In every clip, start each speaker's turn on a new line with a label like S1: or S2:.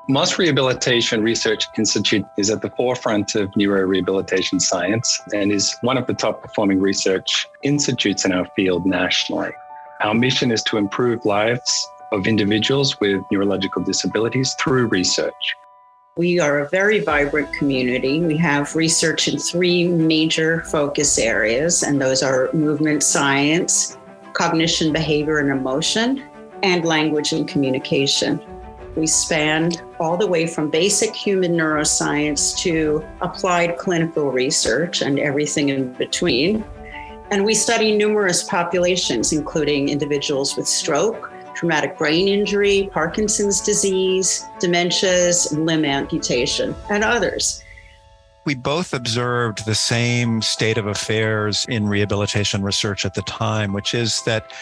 S1: Moss Rehabilitation Research Institute is at the forefront of neurorehabilitation science and is one of the top performing research institutes in our field nationally. Our mission is to improve lives of individuals with neurological disabilities through research.
S2: We are a very vibrant community. We have research in three major focus areas, and those are movement science, cognition, behavior, and emotion, and language and communication. We span all the way from basic human neuroscience to applied clinical research and everything in between. And we study numerous populations, including individuals with stroke, traumatic brain injury, Parkinson's disease, dementias, limb amputation, and others.
S3: We both observed the same state of affairs in rehabilitation research at the time, which is that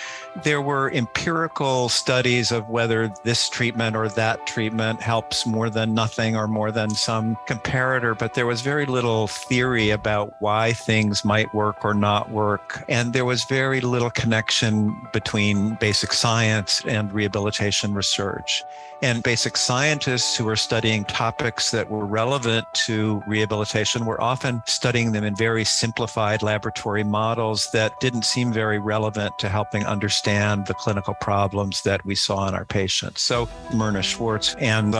S3: there were empirical studies of whether this treatment or that treatment helps more than nothing or more than some comparator, but there was very little theory about why things might work or not work. And there was very little connection between basic science and rehabilitation research. And basic scientists who were studying topics that were relevant to rehabilitation were often studying them in very simplified laboratory models that didn't seem very relevant to helping understand the clinical problems that we saw in our patients. So Myrna Schwartz and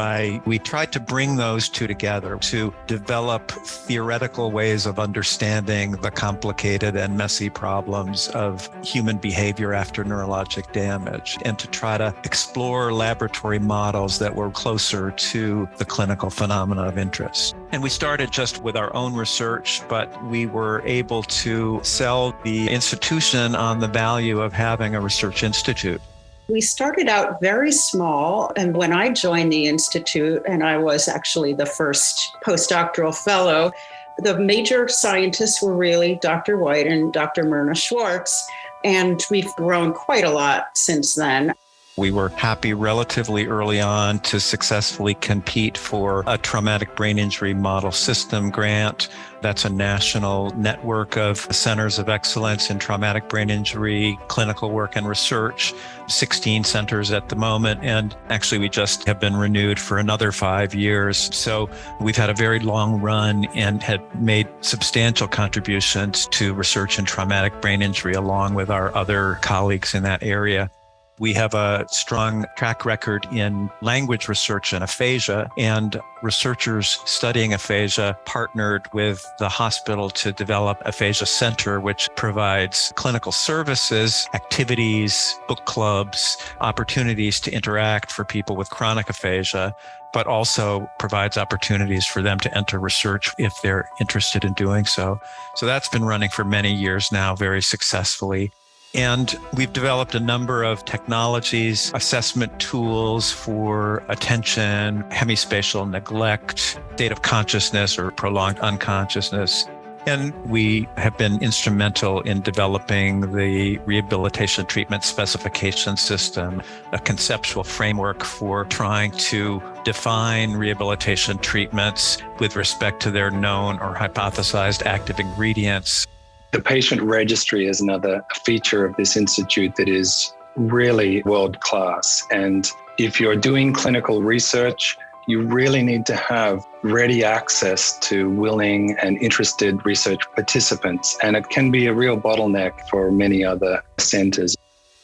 S3: we tried to bring those two together to develop theoretical ways of understanding the complicated and messy problems of human behavior after neurologic damage, and to try to explore laboratory models that were closer to the clinical phenomena of interest. And we started just with our own research, but we were able to sell the institution on the value of having a research institute.
S2: We started out very small, and when I joined the institute, and I was actually the first postdoctoral fellow, the major scientists were really Dr. White and Dr. Myrna Schwartz, and we've grown quite a lot since then.
S3: We were happy relatively early on to successfully compete for a traumatic brain injury model system grant. That's a national network of centers of excellence in traumatic brain injury, clinical work and research, 16 centers at the moment. And actually, we just have been renewed for another 5 years. So we've had a very long run and had made substantial contributions to research in traumatic brain injury along with our other colleagues in that area. We have a strong track record in language research and aphasia, and researchers studying aphasia partnered with the hospital to develop Aphasia Center, which provides clinical services, activities, book clubs, opportunities to interact for people with chronic aphasia, but also provides opportunities for them to enter research if they're interested in doing so. So that's been running for many years now, very successfully. And we've developed a number of technologies, assessment tools for attention, hemispatial neglect, state of consciousness or prolonged unconsciousness. And we have been instrumental in developing the rehabilitation treatment specification system, a conceptual framework for trying to define rehabilitation treatments with respect to their known or hypothesized active ingredients.
S1: The patient registry is another feature of this institute that is really world-class. And if you're doing clinical research, you really need to have ready access to willing and interested research participants. And it can be a real bottleneck for many other centers.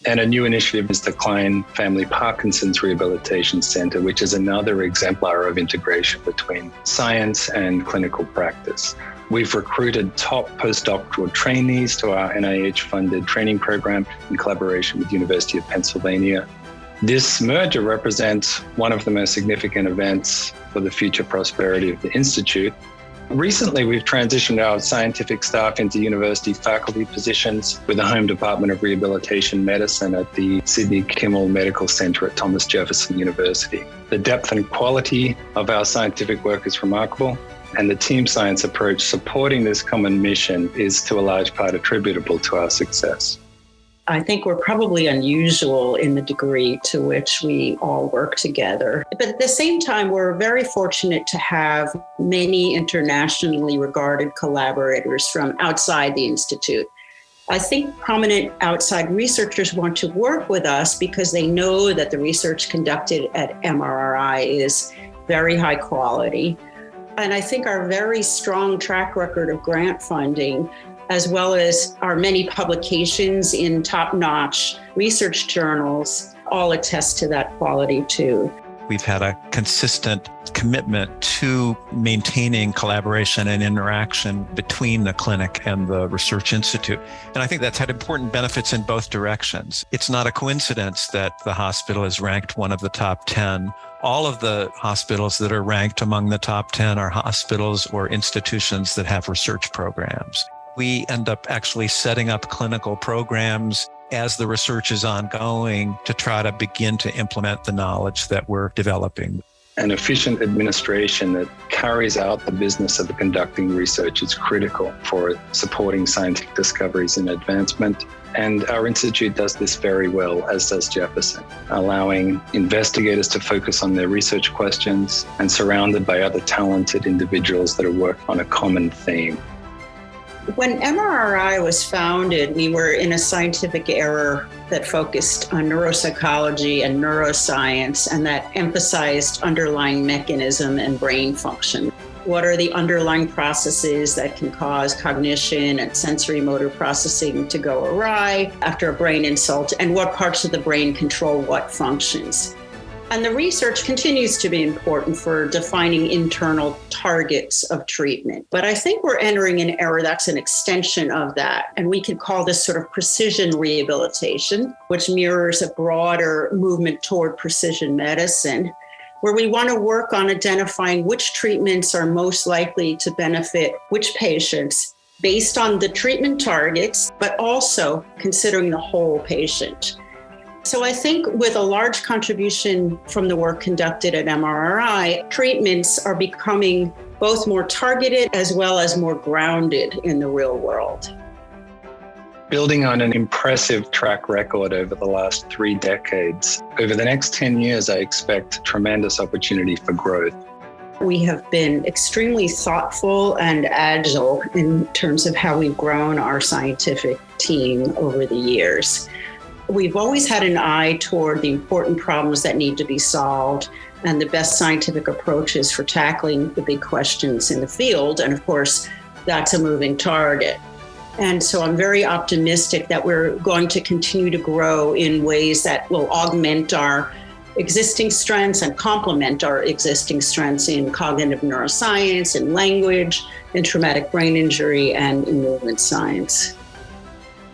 S1: And a new initiative is the Klein Family Parkinson's Rehabilitation Center, which is another exemplar of integration between science and clinical practice. We've recruited top postdoctoral trainees to our NIH-funded training program in collaboration with the University of Pennsylvania. This merger represents one of the most significant events for the future prosperity of the Institute. Recently, we've transitioned our scientific staff into university faculty positions with the Home Department of Rehabilitation Medicine at the Sidney Kimmel Medical Center at Thomas Jefferson University. The depth and quality of our scientific work is remarkable, and the team science approach supporting this common mission is to a large part attributable to our success.
S2: I think we're probably unusual in the degree to which we all work together. But at the same time, we're very fortunate to have many internationally regarded collaborators from outside the Institute. I think prominent outside researchers want to work with us because they know that the research conducted at MRRI is very high quality. And I think our very strong track record of grant funding, as well as our many publications in top-notch research journals, all attest to that quality too.
S3: We've had a consistent commitment to maintaining collaboration and interaction between the clinic and the research institute. And I think that's had important benefits in both directions. It's not a coincidence that the hospital is ranked one of the top 10. All of the hospitals that are ranked among the top 10 are hospitals or institutions that have research programs. We end up actually setting up clinical programs as the research is ongoing to try to begin to implement the knowledge that we're developing.
S1: An efficient administration that carries out the business of conducting research is critical for supporting scientific discoveries and advancement. And our institute does this very well, as does Jefferson, allowing investigators to focus on their research questions and surrounded by other talented individuals that are working on a common theme.
S2: When MRRI was founded, we were in a scientific era that focused on neuropsychology and neuroscience, and that emphasized underlying mechanism and brain function. What are the underlying processes that can cause cognition and sensory motor processing to go awry after a brain insult, and what parts of the brain control what functions? And the research continues to be important for defining internal targets of treatment. But I think we're entering an era that's an extension of that. And we could call this sort of precision rehabilitation, which mirrors a broader movement toward precision medicine, where we want to work on identifying which treatments are most likely to benefit which patients based on the treatment targets, but also considering the whole patient. So I think with a large contribution from the work conducted at MRRI, treatments are becoming both more targeted as well as more grounded in the real world.
S1: Building on an impressive track record over the last 3 decades, over the next 10 years, I expect tremendous opportunity for growth.
S2: We have been extremely thoughtful and agile in terms of how we've grown our scientific team over the years. We've always had an eye toward the important problems that need to be solved and the best scientific approaches for tackling the big questions in the field. And of course, that's a moving target. And so I'm very optimistic that we're going to continue to grow in ways that will augment our existing strengths and complement our existing strengths in cognitive neuroscience, in language, in traumatic brain injury, and in movement science.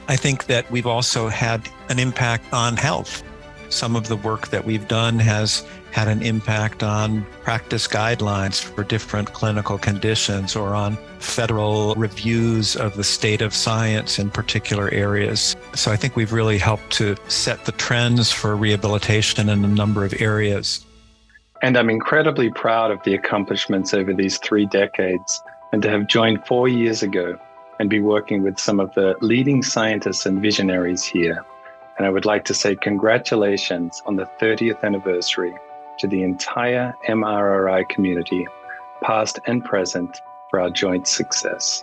S3: I think that we've also had an impact on health. Some of the work that we've done has had an impact on practice guidelines for different clinical conditions or on federal reviews of the state of science in particular areas. So I think we've really helped to set the trends for rehabilitation in a number of areas.
S1: And I'm incredibly proud of the accomplishments over these 3 decades and to have joined 4 years ago and be working with some of the leading scientists and visionaries here. And I would like to say congratulations on the 30th anniversary to the entire MRRI community, past and present, for our joint success.